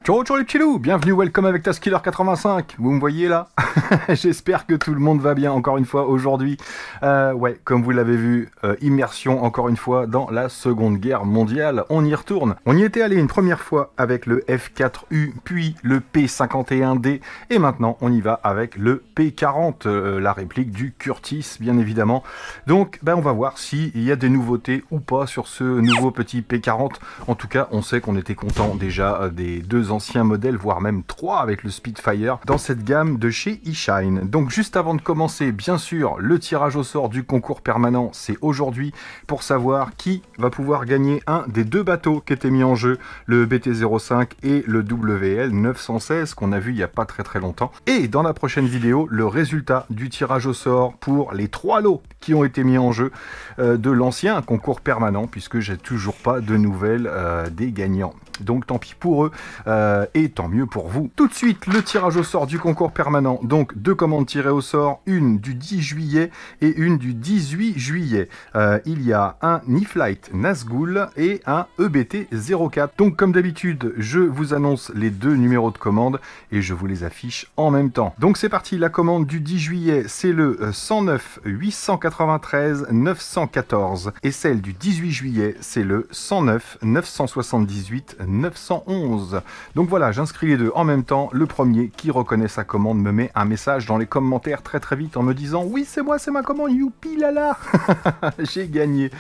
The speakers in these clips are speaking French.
Ciao ciao les petits loups, bienvenue, welcome avec Taskiller 85, vous me voyez là? J'espère que tout le monde va bien encore une fois aujourd'hui. Ouais, comme vous l'avez vu, immersion encore une fois dans la Seconde Guerre mondiale, on y retourne. On y était allé une première fois avec le F4U, puis le P51D, et maintenant on y va avec le P40, la réplique du Curtiss bien évidemment. Donc on va voir s'il y a des nouveautés ou pas sur ce nouveau petit P40. En tout cas, on sait qu'on était content déjà des deux anciens modèles, voire même 3 avec le Spitfire dans cette gamme de chez eShine. Donc juste avant de commencer, bien sûr, le tirage au sort du concours permanent, c'est aujourd'hui pour savoir qui va pouvoir gagner un des deux bateaux qui étaient mis en jeu, le BT-05 et le WL-916 qu'on a vu il n'y a pas très longtemps. Et dans la prochaine vidéo, le résultat du tirage au sort pour les 3 lots qui ont été mis en jeu de l'ancien concours permanent, puisque j'ai toujours pas de nouvelles des gagnants. Donc tant pis pour eux, et tant mieux pour vous. Tout de suite, le tirage au sort du concours permanent. Donc 2 commandes tirées au sort, une du 10 juillet et une du 18 juillet. Il y a un E-Flight Nazgul et un EBT-04. Donc comme d'habitude, je vous annonce les 2 numéros de commande et je vous les affiche en même temps. Donc c'est parti, la commande du 10 juillet, c'est le 109 893 914. Et celle du 18 juillet, c'est le 109 978 911. Donc voilà, j'inscris les deux en même temps. Le premier qui reconnaît sa commande me met un message dans les commentaires très vite en me disant « Oui, c'est moi, c'est ma commande, youpi lala !» J'ai gagné.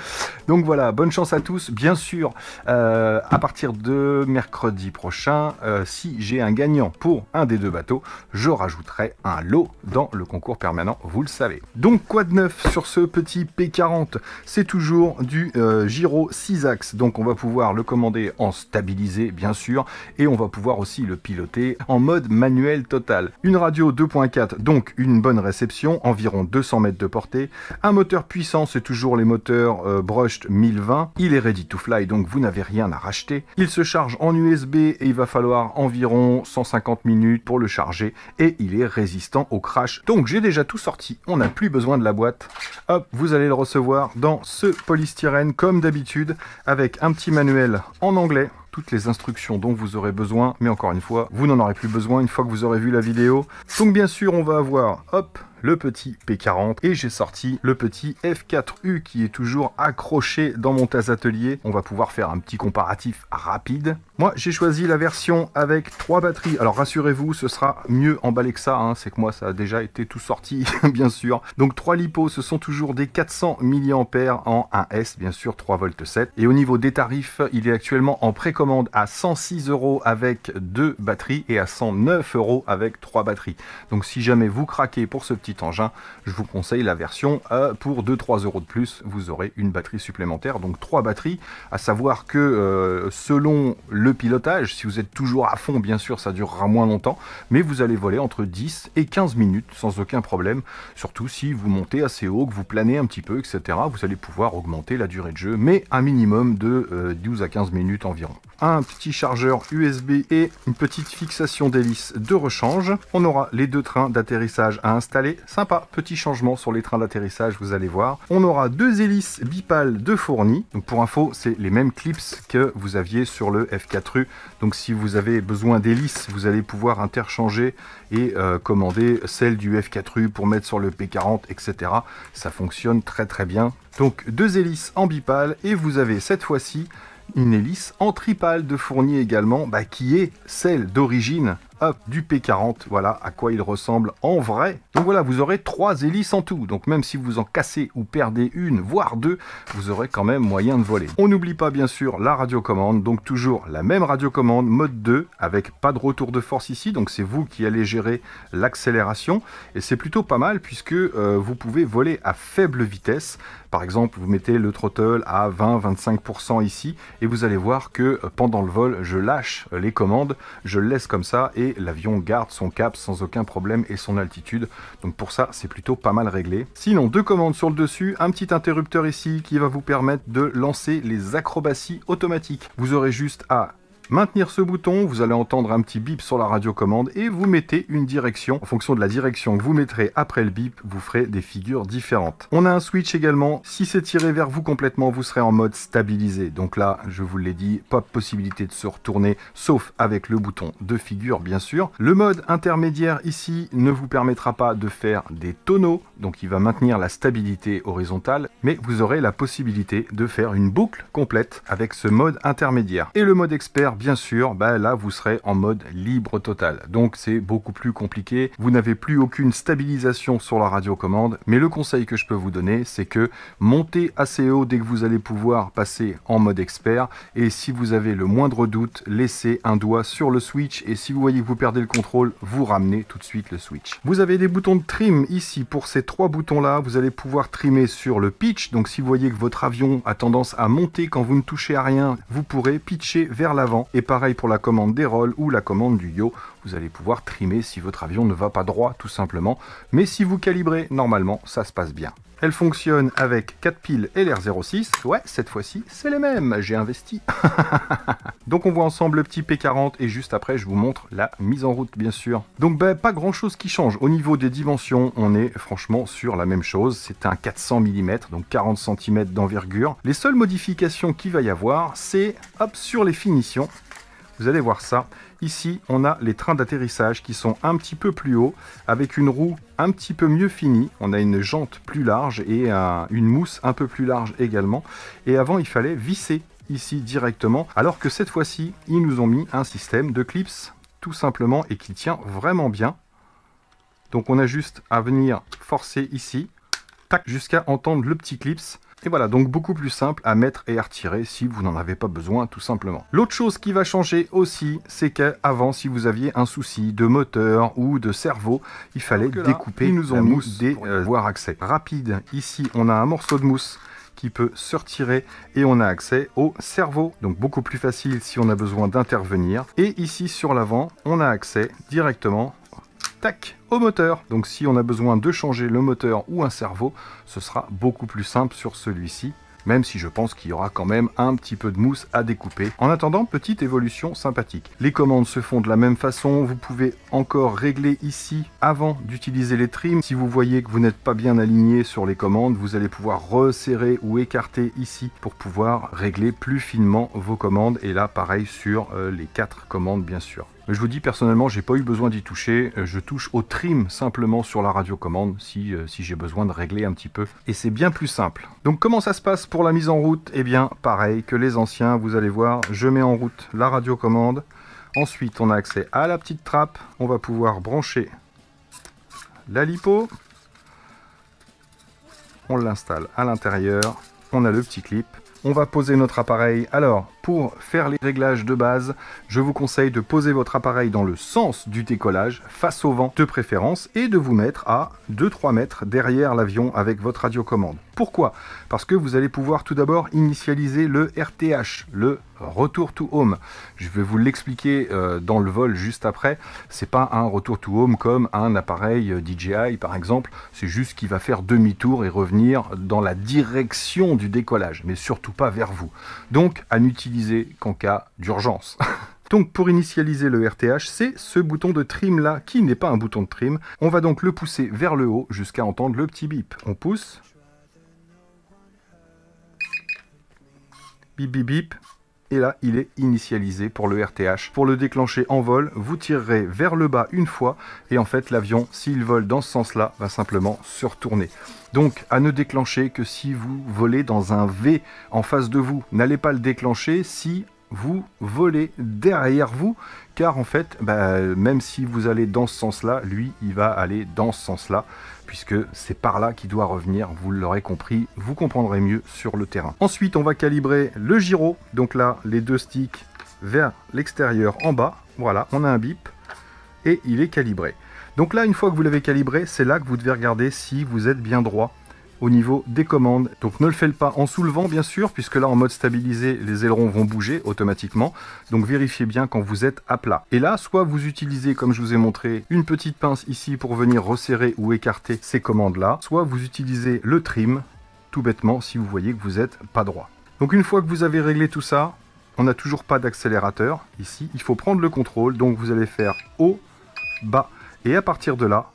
Donc voilà, bonne chance à tous. Bien sûr, à partir de mercredi prochain, si j'ai un gagnant pour un des 2 bateaux, je rajouterai un lot dans le concours permanent, vous le savez. Donc quoi de neuf sur ce petit P40? C'est toujours du gyro 6 axes, donc on va pouvoir le commander en stabilisé bien sûr, et on va pouvoir aussi le piloter en mode manuel total. Une radio 2.4, donc une bonne réception, environ 200 mètres de portée. Un moteur puissant, c'est toujours les moteurs Brushed 1020. Il est ready to fly, donc vous n'avez rien à racheter. Il se charge en USB et il va falloir environ 150 minutes pour le charger, et il est résistant au crash. Donc j'ai déjà tout sorti, on n'a plus besoin de la boîte. Hop, vous allez le recevoir dans ce polystyrène comme d'habitude, avec un petit manuel en anglais, toutes les instructions dont vous aurez besoin, mais encore une fois, vous n'en aurez plus besoin une fois que vous aurez vu la vidéo. Donc bien sûr, on va avoir, hop, le petit P40, et j'ai sorti le petit F4U qui est toujours accroché dans mon tas atelier. On va pouvoir faire un petit comparatif rapide. Moi, j'ai choisi la version avec 3 batteries. Alors rassurez-vous, ce sera mieux emballé que ça, hein. C'est que moi, ça a déjà été tout sorti, bien sûr. Donc 3 LiPo, ce sont toujours des 400 mAh en 1S, bien sûr, 3,7 V. Et au niveau des tarifs, il est actuellement en précommande à 106 € avec 2 batteries et à 109 € avec 3 batteries. Donc si jamais vous craquez pour ce petit engin, je vous conseille la version pour 2-3 € de plus, vous aurez une batterie supplémentaire, donc 3 batteries, à savoir que selon le pilotage, si vous êtes toujours à fond, bien sûr, ça durera moins longtemps, mais vous allez voler entre 10 et 15 minutes sans aucun problème, surtout si vous montez assez haut, que vous planez un petit peu, etc. Vous allez pouvoir augmenter la durée de jeu, mais un minimum de 12 à 15 minutes environ. Un petit chargeur USB et une petite fixation d'hélice de rechange. On aura les 2 trains d'atterrissage à installer. Sympa, petit changement sur les trains d'atterrissage, vous allez voir. On aura 2 hélices bipales de fournis. Donc pour info, c'est les mêmes clips que vous aviez sur le F4U. Donc si vous avez besoin d'hélices, vous allez pouvoir interchanger et commander celle du F4U pour mettre sur le P40, etc. Ça fonctionne très bien. Donc 2 hélices en bipale, et vous avez cette fois-ci une hélice en tripale de fourni également, qui est celle d'origine du P40, voilà à quoi il ressemble en vrai. Donc voilà, vous aurez 3 hélices en tout, donc même si vous en cassez ou perdez une, voire 2, vous aurez quand même moyen de voler. On n'oublie pas bien sûr la radiocommande, donc toujours la même radiocommande mode 2, avec pas de retour de force ici, donc c'est vous qui allez gérer l'accélération, et c'est plutôt pas mal puisque vous pouvez voler à faible vitesse. Par exemple, vous mettez le throttle à 20-25% ici, et vous allez voir que pendant le vol, je lâche les commandes, je le laisse comme ça, et l'avion garde son cap sans aucun problème et son altitude. Donc pour ça, c'est plutôt pas mal réglé. Sinon, 2 commandes sur le dessus, un petit interrupteur ici qui va vous permettre de lancer les acrobaties automatiques. Vous aurez juste à maintenir ce bouton, vous allez entendre un petit bip sur la radiocommande et vous mettez une direction. En fonction de la direction que vous mettrez après le bip, vous ferez des figures différentes. On a un switch également. Si c'est tiré vers vous complètement, vous serez en mode stabilisé. Donc là, je vous l'ai dit, pas de possibilité de se retourner, sauf avec le bouton de figure, bien sûr. Le mode intermédiaire ici ne vous permettra pas de faire des tonneaux, donc il va maintenir la stabilité horizontale, mais vous aurez la possibilité de faire une boucle complète avec ce mode intermédiaire. Et le mode expert, bien sûr, là vous serez en mode libre total. Donc c'est beaucoup plus compliqué. Vous n'avez plus aucune stabilisation sur la radiocommande, mais le conseil que je peux vous donner, c'est que montez assez haut dès que vous allez pouvoir passer en mode expert, et si vous avez le moindre doute, laissez un doigt sur le switch, et si vous voyez que vous perdez le contrôle, vous ramenez tout de suite le switch. Vous avez des boutons de trim ici. Pour ces 3 boutons là, vous allez pouvoir trimer sur le pitch. Donc si vous voyez que votre avion a tendance à monter quand vous ne touchez à rien, vous pourrez pitcher vers l'avant. Et pareil pour la commande des rolls ou la commande du yaw, vous allez pouvoir trimer si votre avion ne va pas droit tout simplement. Mais si vous calibrez normalement, ça se passe bien. Elle fonctionne avec 4 piles LR06. Ouais, cette fois-ci, c'est les mêmes. J'ai investi. Donc on voit ensemble le petit P40 et juste après, je vous montre la mise en route, bien sûr. Donc pas grand-chose qui change. Au niveau des dimensions, on est franchement sur la même chose. C'est un 400 mm, donc 40 cm d'envergure. Les seules modifications qu'il va y avoir, c'est sur les finitions. Vous allez voir ça. Ici, on a les trains d'atterrissage qui sont un petit peu plus hauts, avec une roue un petit peu mieux finie. On a une jante plus large et une mousse un peu plus large également. Et avant, il fallait visser ici directement, alors que cette fois-ci, ils nous ont mis un système de clips, tout simplement, et qui tient vraiment bien. Donc on a juste à venir forcer ici, tac, jusqu'à entendre le petit clips. Et voilà, donc beaucoup plus simple à mettre et à retirer si vous n'en avez pas besoin, tout simplement. L'autre chose qui va changer aussi, c'est qu'avant, si vous aviez un souci de moteur ou de cerveau, il fallait découper. Ils nous ont mis des voies accès rapides. Ici, on a un morceau de mousse qui peut se retirer et on a accès au cerveau. Donc beaucoup plus facile si on a besoin d'intervenir. Et ici, sur l'avant, on a accès directement au moteur. Donc si on a besoin de changer le moteur ou un cerveau, ce sera beaucoup plus simple sur celui-ci, même si je pense qu'il y aura quand même un petit peu de mousse à découper. En attendant, petite évolution sympathique. Les commandes se font de la même façon. Vous pouvez encore régler ici avant d'utiliser les trims. Si vous voyez que vous n'êtes pas bien aligné sur les commandes, vous allez pouvoir resserrer ou écarter ici pour pouvoir régler plus finement vos commandes. Et là, pareil sur les 4 commandes, bien sûr. Je vous dis, personnellement, j'ai pas eu besoin d'y toucher. Je touche au trim simplement sur la radiocommande si j'ai besoin de régler un petit peu. Et c'est bien plus simple. Donc, comment ça se passe pour la mise en route? Eh bien, pareil que les anciens, vous allez voir, je mets en route la radiocommande. Ensuite, on a accès à la petite trappe. On va pouvoir brancher la lipo. On l'installe à l'intérieur. On a le petit clip. On va poser notre appareil. Alors, pour faire les réglages de base, je vous conseille de poser votre appareil dans le sens du décollage, face au vent de préférence, et de vous mettre à 2-3 mètres derrière l'avion avec votre radiocommande. Pourquoi? Parce que vous allez pouvoir tout d'abord initialiser le RTH, le Retour to Home. Je vais vous l'expliquer dans le vol juste après. C'est pas un Retour to Home comme un appareil DJI par exemple. C'est juste qu'il va faire demi-tour et revenir dans la direction du décollage, mais surtout pas vers vous. Donc à n'utiliser qu'en cas d'urgence. Donc pour initialiser le RTH, c'est ce bouton de trim là qui n'est pas un bouton de trim. On va donc le pousser vers le haut jusqu'à entendre le petit bip. On pousse. Bip bip bip. Et là, il est initialisé pour le RTH. Pour le déclencher en vol, vous tirerez vers le bas une fois. Et en fait, l'avion, s'il vole dans ce sens-là, va simplement se retourner. Donc, à ne déclencher que si vous volez dans un V en face de vous. N'allez pas le déclencher si vous volez derrière vous. Car en fait, même si vous allez dans ce sens-là, lui, il va aller dans ce sens-là. Puisque c'est par là qu'il doit revenir, vous l'aurez compris, vous comprendrez mieux sur le terrain. Ensuite, on va calibrer le gyro, donc là, les 2 sticks vers l'extérieur en bas, voilà, on a un bip, et il est calibré. Donc là, une fois que vous l'avez calibré, c'est là que vous devez regarder si vous êtes bien droit au niveau des commandes. Donc ne le faites pas en soulevant bien sûr, puisque là en mode stabilisé, les ailerons vont bouger automatiquement. Donc vérifiez bien quand vous êtes à plat. Et là, soit vous utilisez, comme je vous ai montré, une petite pince ici pour venir resserrer ou écarter ces commandes-là, soit vous utilisez le trim, tout bêtement, si vous voyez que vous n'êtes pas droit. Donc une fois que vous avez réglé tout ça, on n'a toujours pas d'accélérateur ici. Il faut prendre le contrôle, donc vous allez faire haut, bas, et à partir de là,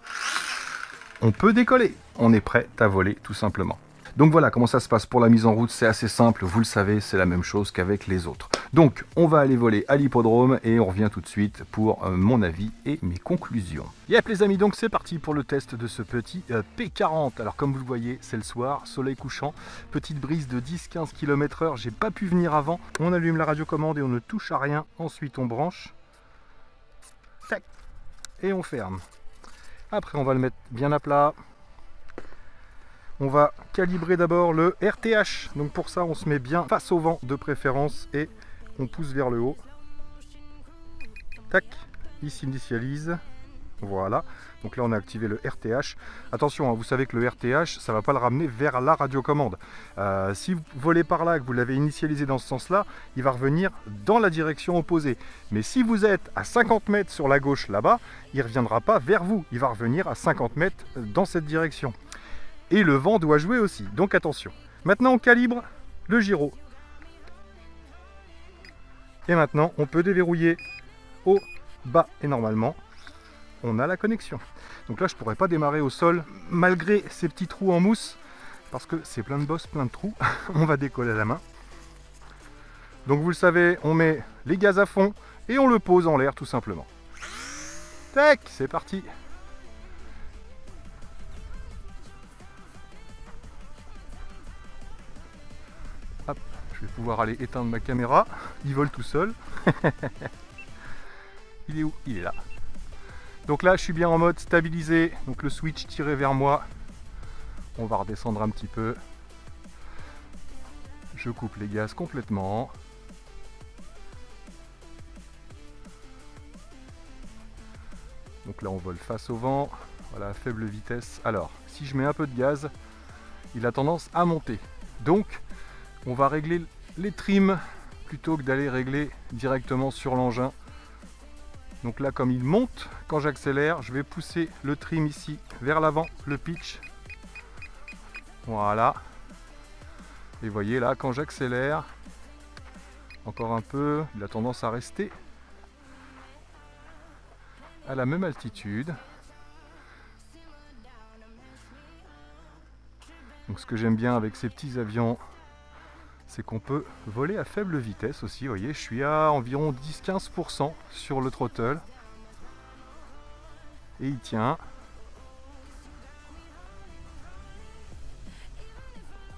on peut décoller. On est prêt à voler tout simplement. Donc voilà comment ça se passe pour la mise en route, c'est assez simple, vous le savez, c'est la même chose qu'avec les autres. Donc on va aller voler à l'hippodrome et on revient tout de suite pour mon avis et mes conclusions. Yep les amis, donc c'est parti pour le test de ce petit P40. Alors comme vous le voyez, c'est le soir, soleil couchant, petite brise de 10-15 km/h, j'ai pas pu venir avant. On allume la radiocommande et on ne touche à rien, ensuite on branche, tac, et on ferme. Après on va le mettre bien à plat. On va calibrer d'abord le RTH. Donc pour ça, on se met bien face au vent de préférence et on pousse vers le haut. Tac, il s'initialise. Voilà. Donc là, on a activé le RTH. Attention, hein, vous savez que le RTH, ça ne va pas le ramener vers la radiocommande. Si vous volez par là, que vous l'avez initialisé dans ce sens-là, il va revenir dans la direction opposée. Mais si vous êtes à 50 mètres sur la gauche là-bas, il ne reviendra pas vers vous. Il va revenir à 50 mètres dans cette direction. Et le vent doit jouer aussi, donc attention. Maintenant on calibre le gyro. Et maintenant on peut déverrouiller haut, bas et normalement on a la connexion. Donc là je ne pourrais pas démarrer au sol malgré ces petits trous en mousse parce que c'est plein de bosses, plein de trous. On va décoller à la main. Donc vous le savez, on met les gaz à fond et on le pose en l'air tout simplement. Tac, c'est parti. Hop, je vais pouvoir aller éteindre ma caméra. Il vole tout seul. Il est où? Il est là. Donc là, je suis bien en mode stabilisé. Donc le switch tiré vers moi. On va redescendre un petit peu. Je coupe les gaz complètement. Donc là, on vole face au vent. Voilà, à faible vitesse. Alors, si je mets un peu de gaz, il a tendance à monter. Donc, on va régler les trims plutôt que d'aller régler directement sur l'engin. Donc là, comme il monte, quand j'accélère, je vais pousser le trim ici vers l'avant, le pitch. Voilà. Et vous voyez là, quand j'accélère, encore un peu, il a tendance à rester à la même altitude. Donc ce que j'aime bien avec ces petits avions, c'est qu'on peut voler à faible vitesse aussi. Vous voyez, je suis à environ 10-15% sur le throttle. Et il tient.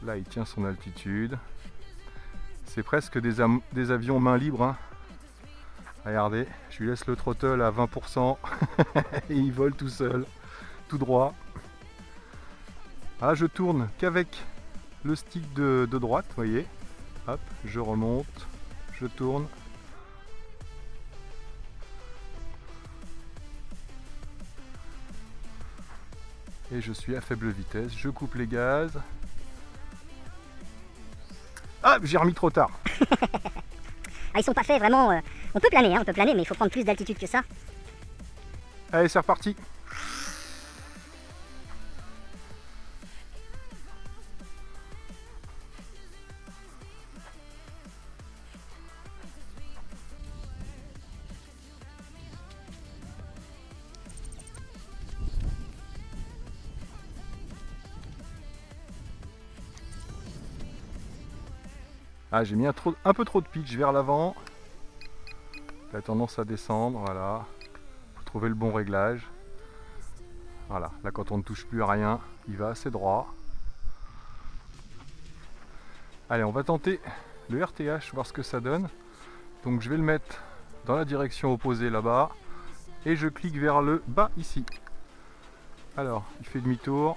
Là, il tient son altitude. C'est presque des avions main libre. Hein. Regardez, je lui laisse le throttle à 20% et il vole tout seul, tout droit. Ah, je tourne qu'avec le stick de droite, vous voyez. Hop, je remonte, je tourne. Et je suis à faible vitesse, je coupe les gaz. Ah, j'ai remis trop tard. Ah, ils sont pas faits vraiment. On peut planer, hein, on peut planer, mais il faut prendre plus d'altitude que ça. Allez, c'est reparti. Ah, j'ai mis un peu trop de pitch vers l'avant. Il a tendance à descendre, voilà. Faut trouver le bon réglage. Voilà, là quand on ne touche plus à rien, il va assez droit. Allez, on va tenter le RTH, voir ce que ça donne. Donc je vais le mettre dans la direction opposée là-bas. Et je clique vers le bas ici. Alors, il fait demi-tour.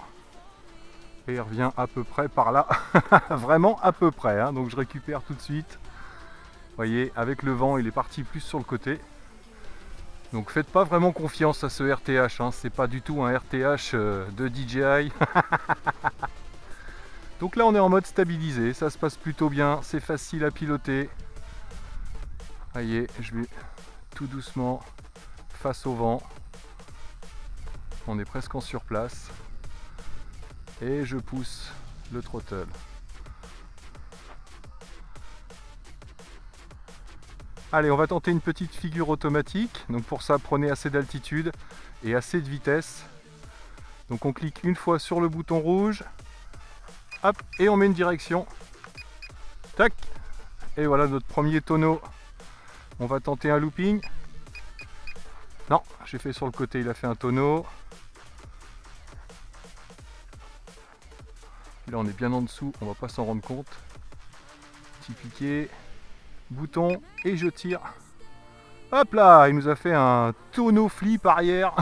Et il revient à peu près par là. Vraiment à peu près, hein. Donc je récupère tout de suite. Vous voyez, avec le vent, il est parti plus sur le côté. Donc faites pas vraiment confiance à ce RTH, hein. C'est pas du tout un RTH de DJI. Donc là on est en mode stabilisé, ça se passe plutôt bien, c'est facile à piloter. Vous voyez, je vais tout doucement face au vent. On est presque en surplace. Et je pousse le throttle. Allez, on va tenter une petite figure automatique. Donc pour ça, prenez assez d'altitude et assez de vitesse. Donc on clique une fois sur le bouton rouge. Hop, et on met une direction. Tac. Et voilà notre premier tonneau. On va tenter un looping. Non, j'ai fait sur le côté, il a fait un tonneau. Là on est bien en dessous, on va pas s'en rendre compte. Petit piqué, bouton, et je tire. Hop là, il nous a fait un tonneau flip arrière.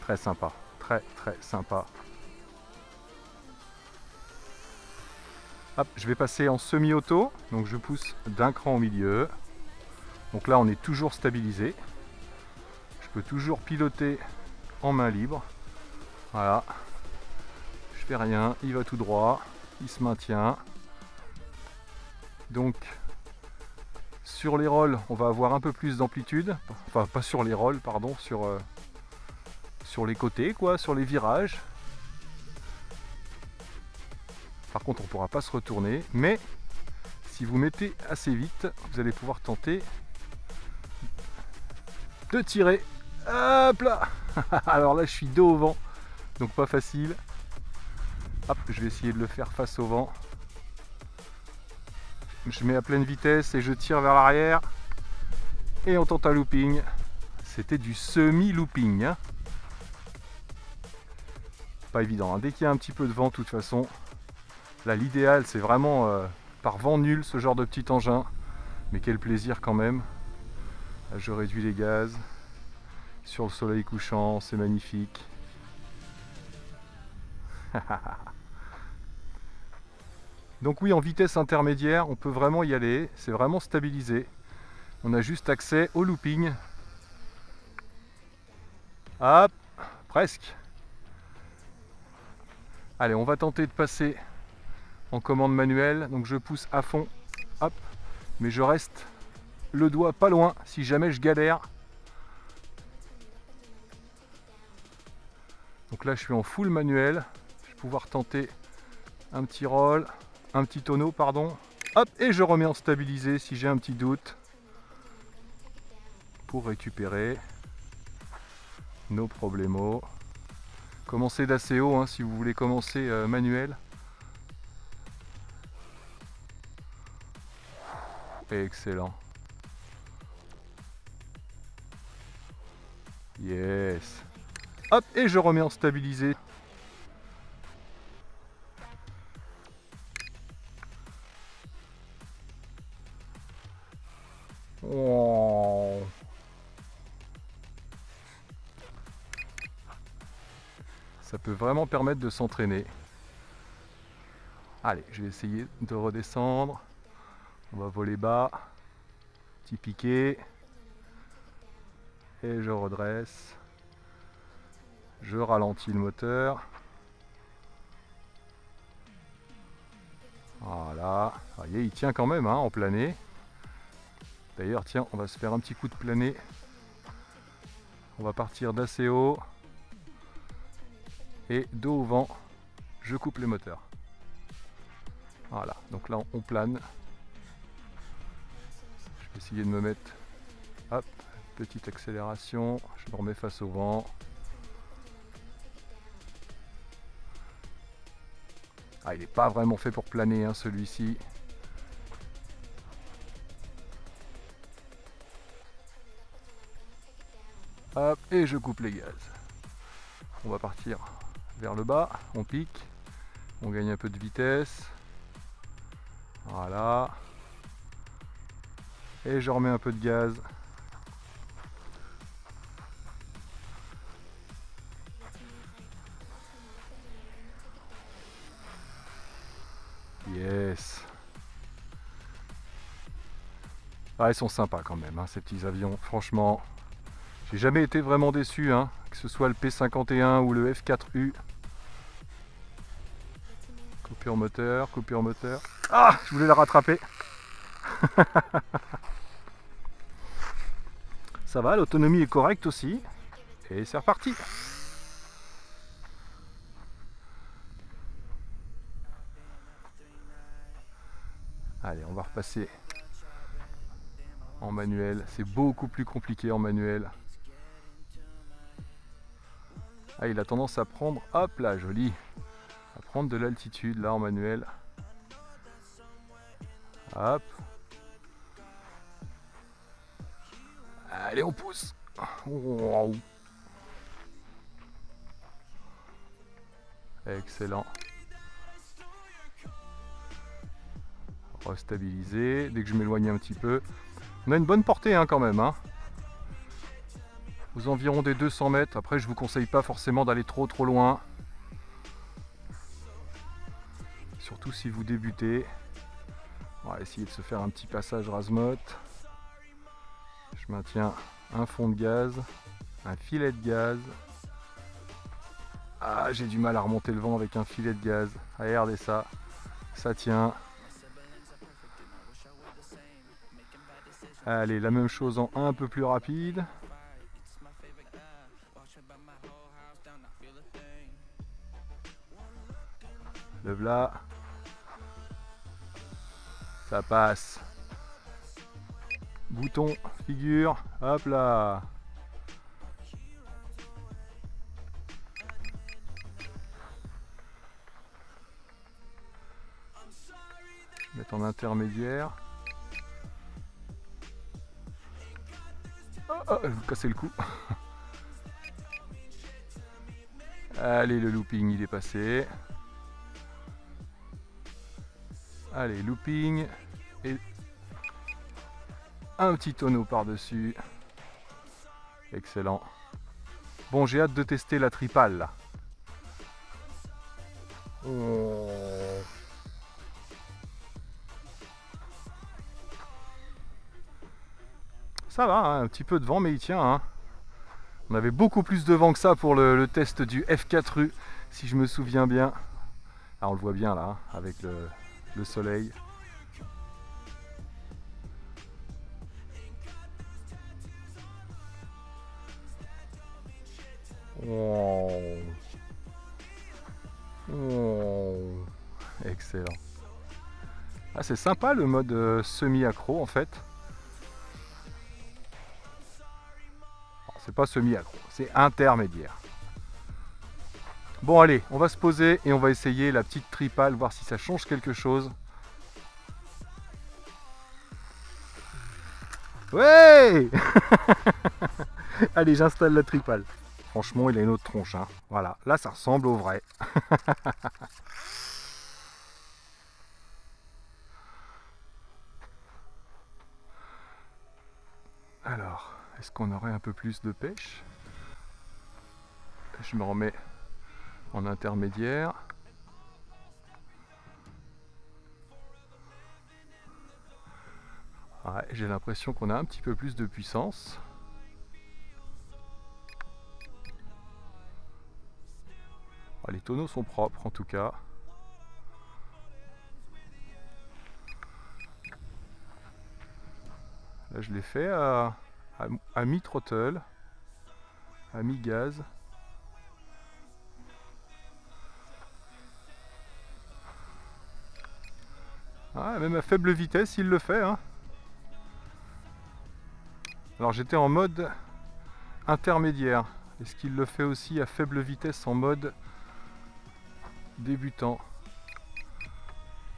Très sympa, très sympa. Hop, je vais passer en semi-auto, donc je pousse d'un cran au milieu. Donc là on est toujours stabilisé. Je peux toujours piloter en main libre. Voilà. Je fais rien, il va tout droit, il se maintient. Donc sur les rolls, on va avoir un peu plus d'amplitude. Enfin pas sur les rolls, pardon, sur les côtés, quoi, sur les virages. Par contre, on ne pourra pas se retourner, mais si vous mettez assez vite, vous allez pouvoir tenter de tirer. Hop là. Alors là, je suis dos au vent, donc pas facile. Hop, je vais essayer de le faire face au vent. Je mets à pleine vitesse et je tire vers l'arrière. Et on tente un looping. C'était du semi-looping. Hein. Pas évident, hein. Dès qu'il y a un petit peu de vent, de toute façon, là l'idéal c'est vraiment par vent nul ce genre de petit engin. Mais quel plaisir quand même. Là, je réduis les gaz. Sur le soleil couchant, c'est magnifique. Donc oui, en vitesse intermédiaire, on peut vraiment y aller. C'est vraiment stabilisé. On a juste accès au looping. Hop, presque. Allez, on va tenter de passer en commande manuelle. Donc je pousse à fond, hop, mais je reste le doigt pas loin si jamais je galère. Donc là je suis en full manuel. Je vais pouvoir tenter un petit roll, un petit tonneau, pardon. Hop, et je remets en stabilisé si j'ai un petit doute. Pour récupérer nos problemos. Commencez d'assez haut hein, si vous voulez commencer manuel. Excellent. Yes. Hop, et je remets en stabilisé. Oh. Ça peut vraiment permettre de s'entraîner. Allez, je vais essayer de redescendre. On va voler bas. Petit piqué. Et je redresse. Je ralentis le moteur. Voilà. Vous voyez, il tient quand même hein, en plané. D'ailleurs, tiens, on va se faire un petit coup de plané. On va partir d'assez haut. Et dos au vent, je coupe les moteurs. Voilà, donc là on plane. Je vais essayer de me mettre, hop, petite accélération, je me remets face au vent. Ah, il n'est pas vraiment fait pour planer hein, celui-ci. Hop, et je coupe les gaz. On va partir vers le bas, on pique, on gagne un peu de vitesse. Voilà. Et je remets un peu de gaz. Yes. Ah, ils sont sympas quand même, hein, ces petits avions. Franchement, j'ai jamais été vraiment déçu, hein, que ce soit le P51 ou le F4U. Coupure moteur, coupure moteur. Ah, je voulais la rattraper. Ça va, l'autonomie est correcte aussi. Et c'est reparti. Allez, on va repasser en manuel. C'est beaucoup plus compliqué en manuel. Ah, il a tendance à prendre, hop là, joli. À prendre de l'altitude là en manuel. Hop. Allez, on pousse. Wow. Excellent. Restabiliser. Dès que je m'éloigne un petit peu. On a une bonne portée hein, quand même. Hein. Aux environs des 200 mètres. Après, je vous conseille pas forcément d'aller trop loin. Surtout si vous débutez. On va essayer de se faire un petit passage rase-motte. Je maintiens un fond de gaz, un filet de gaz. Ah, j'ai du mal à remonter le vent avec un filet de gaz. Allez, regardez ça. Ça tient. Allez, la même chose en un peu plus rapide. Le voilà. Ça passe. Bouton, figure, hop là. Mettre en intermédiaire. Oh, je vous cassez le cou. Allez, le looping, il est passé. Allez, looping. Et un petit tonneau par-dessus. Excellent. Bon, j'ai hâte de tester la tripale là. Oh. Ça va, hein, un petit peu de vent, mais il tient. Hein. On avait beaucoup plus de vent que ça pour le test du F4U, si je me souviens bien. Ah, on le voit bien là, hein, avec le soleil. Oh. Oh. Excellent. Ah, c'est sympa le mode semi-accro en fait. C'est pas semi-accro, c'est intermédiaire. Bon allez, on va se poser et on va essayer la petite tripale, voir si ça change quelque chose. Ouais. Allez, j'installe la tripale. Franchement, il a une autre tronche. Hein. Voilà, là ça ressemble au vrai. Alors, est-ce qu'on aurait un peu plus de pêche? Je me remets en intermédiaire. Ouais, j'ai l'impression qu'on a un petit peu plus de puissance. Oh, les tonneaux sont propres en tout cas. Là je l'ai fait à mi-throttle, à mi-gaz. Ah, même à faible vitesse il le fait. Hein. Alors j'étais en mode intermédiaire. Est-ce qu'il le fait aussi à faible vitesse en mode débutant?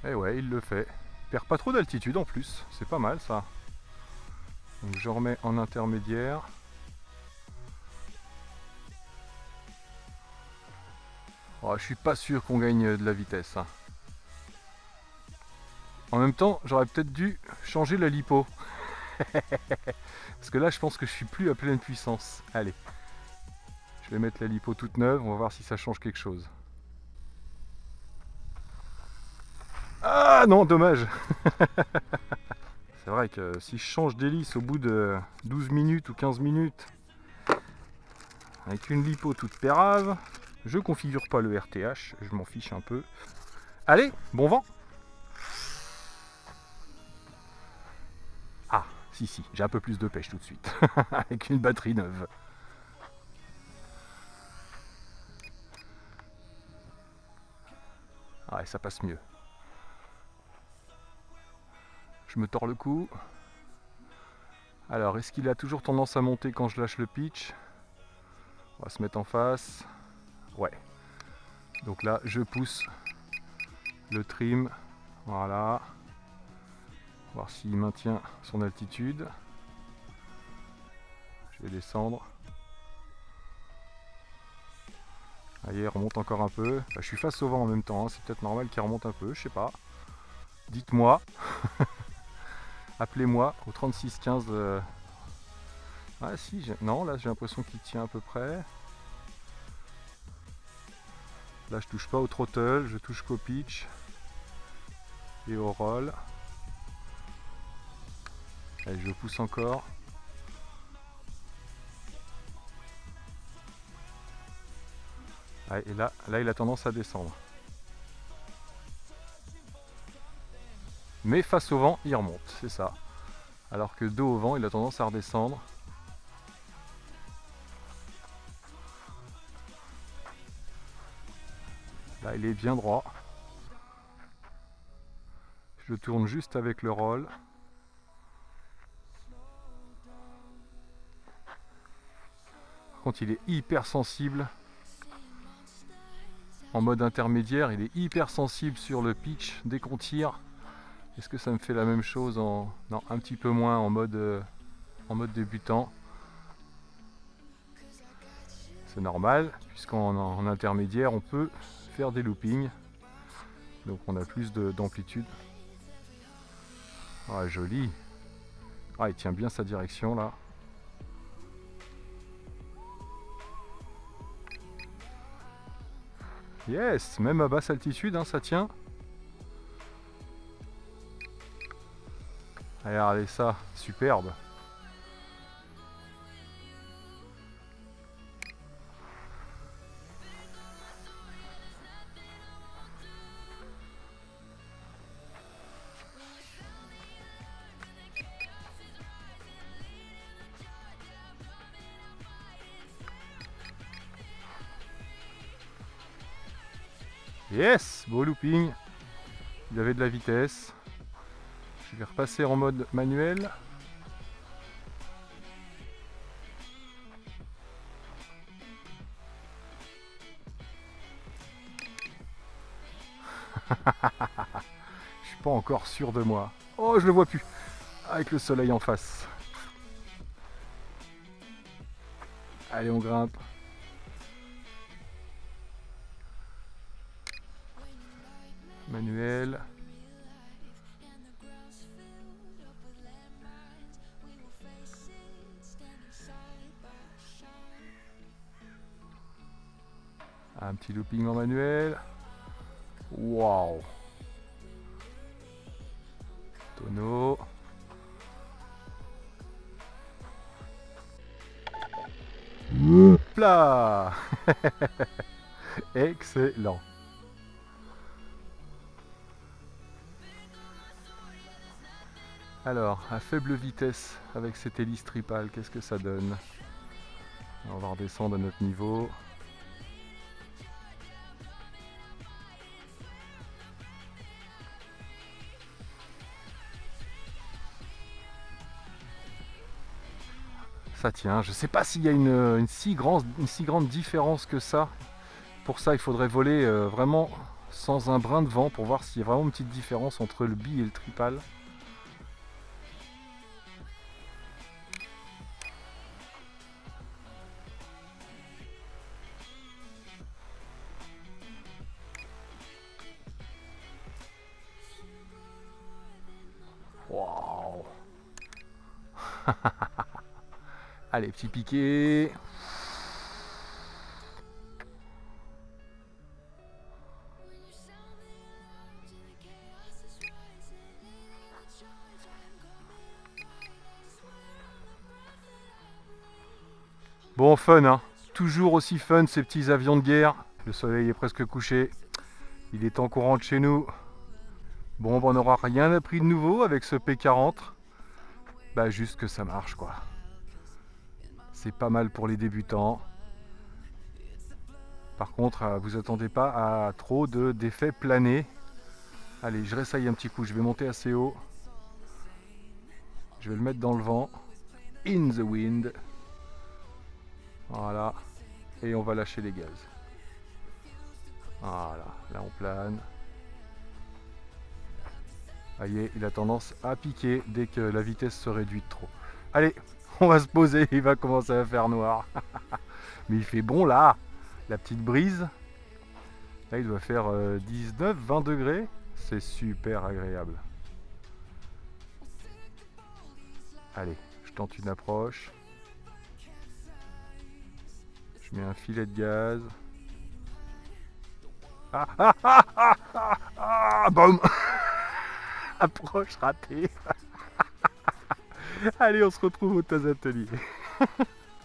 Eh ouais, il le fait. Il perd pas trop d'altitude en plus. C'est pas mal ça. Donc je remets en intermédiaire. Oh, je suis pas sûr qu'on gagne de la vitesse. Hein. En même temps, j'aurais peut-être dû changer la lipo. Parce que là, je pense que je suis plus à pleine puissance. Allez. Je vais mettre la lipo toute neuve. On va voir si ça change quelque chose. Ah non, dommage. C'est vrai que si je change d'hélice au bout de 12 minutes ou 15 minutes, avec une lipo toute pérave, je configure pas le RTH, je m'en fiche un peu. Allez, bon vent. Ah, Si, j'ai un peu plus de pêche tout de suite. Avec une batterie neuve. Ouais, ça passe mieux. Je me tords le cou. Alors, est-ce qu'il a toujours tendance à monter quand je lâche le pitch? On va se mettre en face. Ouais. Donc là, je pousse le trim. Voilà. Voir s'il maintient son altitude. Je vais descendre. Allez, il remonte encore un peu. Bah, je suis face au vent en même temps, hein. C'est peut-être normal qu'il remonte un peu, je sais pas. Dites-moi. Appelez-moi au 36 15. Ah si, non, là j'ai l'impression qu'il tient à peu près. Là je touche pas au throttle, je touche qu'au pitch et au roll. Allez, je pousse encore. Ah, et là il a tendance à descendre. Mais face au vent, il remonte, c'est ça. Alors que dos au vent, il a tendance à redescendre. Là, il est bien droit. Je le tourne juste avec le roll. Par contre, il est hyper sensible. En mode intermédiaire, il est hyper sensible sur le pitch dès qu'on tire. Est-ce que ça me fait la même chose en... Non, un petit peu moins en mode débutant. C'est normal, puisqu'en intermédiaire, on peut faire des loopings. Donc on a plus d'amplitude. Ah, joli. Ah, il tient bien sa direction là. Yes, même à basse altitude, hein, ça tient. Regardez ça, superbe. Yes, beau looping. Il avait de la vitesse. Je vais repasser en mode manuel. Je suis pas encore sûr de moi. Oh, je le vois plus. Avec le soleil en face. Allez, on grimpe. Manuel. Un petit looping en manuel. Waouh. Tonneau. Là. Excellent. Alors, à faible vitesse avec cette hélice tripale, qu'est-ce que ça donne? On va redescendre à notre niveau. Ça tient. Je ne sais pas s'il y a une si grande différence que ça. Pour ça, il faudrait voler vraiment sans un brin de vent pour voir s'il y a vraiment une petite différence entre le bi et le tripal. Waouh. Allez, petit piqué. Bon, fun, hein. Toujours aussi fun ces petits avions de guerre. Le soleil est presque couché. Il est temps qu'on rentre chez nous. Bon, ben, on n'aura rien appris de nouveau avec ce P40. bah juste que ça marche quoi. C'est pas mal pour les débutants. Par contre, vous attendez pas à trop d'effets planés. Allez, je réessaye un petit coup, je vais monter assez haut. Je vais le mettre dans le vent. In the wind. Voilà. Et on va lâcher les gaz. Voilà, là on plane. Vous voyez, il a tendance à piquer dès que la vitesse se réduit trop. Allez, on va se poser, il va commencer à faire noir. Mais il fait bon là. La petite brise. Là il doit faire 19-20 degrés. C'est super agréable. Allez, je tente une approche. Je mets un filet de gaz. Ah ah ah ah ah, ah boum. Approche ratée. Allez, on se retrouve au Taz Atelier.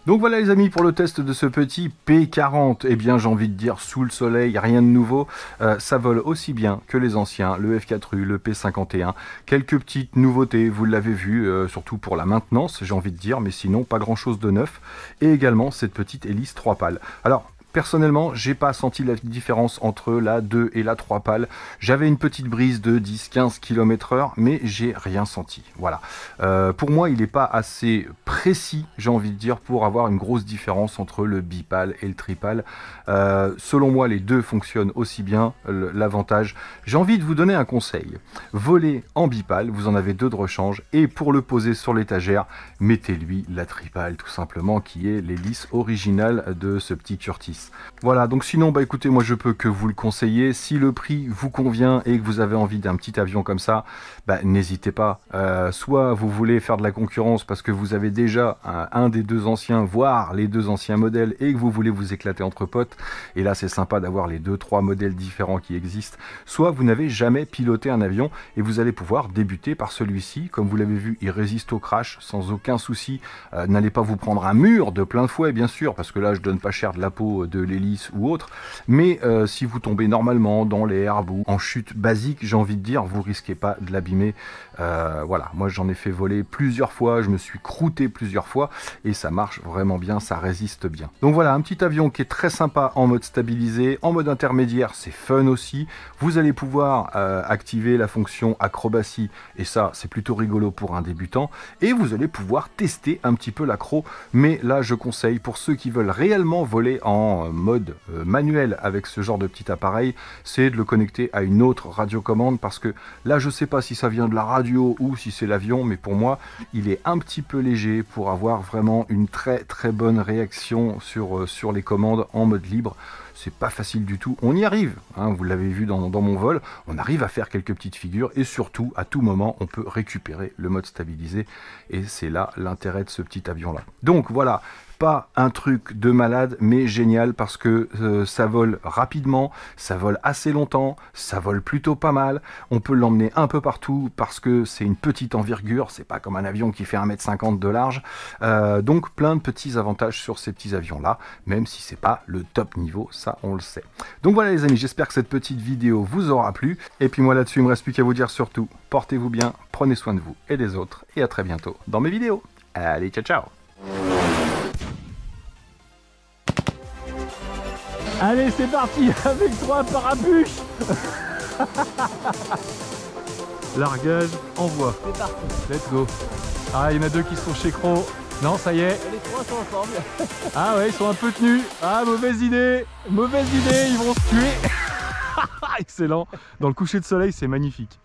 Donc voilà les amis pour le test de ce petit P40, eh bien j'ai envie de dire sous le soleil, rien de nouveau, ça vole aussi bien que les anciens, le F4U, le P51, quelques petites nouveautés, vous l'avez vu, surtout pour la maintenance j'ai envie de dire, mais sinon pas grand chose de neuf, et également cette petite hélice 3 pales. Alors personnellement, j'ai pas senti la différence entre la 2 et la 3 pales. J'avais une petite brise de 10-15 km/h, mais j'ai rien senti. Voilà. Pour moi, il n'est pas assez précis, j'ai envie de dire, pour avoir une grosse différence entre le bipale et le tripale. Selon moi, les deux fonctionnent aussi bien. L'avantage, j'ai envie de vous donner un conseil. Volez en bipale, vous en avez deux de rechange, et pour le poser sur l'étagère, mettez-lui la tripale, tout simplement, qui est l'hélice originale de ce petit Curtiss. Voilà, donc sinon, bah écoutez, moi je peux que vous le conseiller. Si le prix vous convient et que vous avez envie d'un petit avion comme ça, bah n'hésitez pas. Soit vous voulez faire de la concurrence parce que vous avez déjà un des deux anciens, voire les deux anciens modèles, et que vous voulez vous éclater entre potes. Et là, c'est sympa d'avoir les 2-3 modèles différents qui existent. Soit vous n'avez jamais piloté un avion et vous allez pouvoir débuter par celui-ci. Comme vous l'avez vu, il résiste au crash sans aucun souci. N'allez pas vous prendre un mur de plein fouet, bien sûr, parce que là, je donne pas cher de la peau de l'hélice ou autre, mais si vous tombez normalement dans les herbes ou en chute basique, j'ai envie de dire, vous risquez pas de l'abîmer. Voilà, moi j'en ai fait voler plusieurs fois, je me suis croûté plusieurs fois et ça marche vraiment bien, ça résiste bien. Donc voilà, un petit avion qui est très sympa en mode stabilisé, en mode intermédiaire, c'est fun aussi. Vous allez pouvoir activer la fonction acrobatie et ça c'est plutôt rigolo pour un débutant, et vous allez pouvoir tester un petit peu l'accro, mais là je conseille pour ceux qui veulent réellement voler en mode manuel avec ce genre de petit appareil, c'est de le connecter à une autre radiocommande, parce que là je sais pas si ça vient de la radio ou si c'est l'avion, mais pour moi il est un petit peu léger pour avoir vraiment une très bonne réaction sur les commandes en mode libre. C'est pas facile du tout, on y arrive, hein, vous l'avez vu dans mon vol, on arrive à faire quelques petites figures, et surtout à tout moment on peut récupérer le mode stabilisé, et c'est là l'intérêt de ce petit avion là. Donc voilà, pas un truc de malade, mais génial parce que ça vole rapidement, ça vole assez longtemps, ça vole plutôt pas mal, on peut l'emmener un peu partout parce que c'est une petite envergure, c'est pas comme un avion qui fait 1,50 m de large, donc plein de petits avantages sur ces petits avions là, même si c'est pas le top niveau, ça on le sait. Donc voilà les amis, j'espère que cette petite vidéo vous aura plu, et puis moi là-dessus il me reste plus qu'à vous dire surtout, portez-vous bien, prenez soin de vous et des autres, et à très bientôt dans mes vidéos. Allez, ciao ciao. Allez, c'est parti avec 3 parapluches. Largage, envoi. C'est parti. Let's go. Ah, il y en a deux qui sont chez Cro. Non, ça y est. Les 3 sont ensemble. Ah ouais, ils sont un peu tenus. Ah, mauvaise idée. Mauvaise idée, ils vont se tuer. Excellent. Dans le coucher de soleil, c'est magnifique.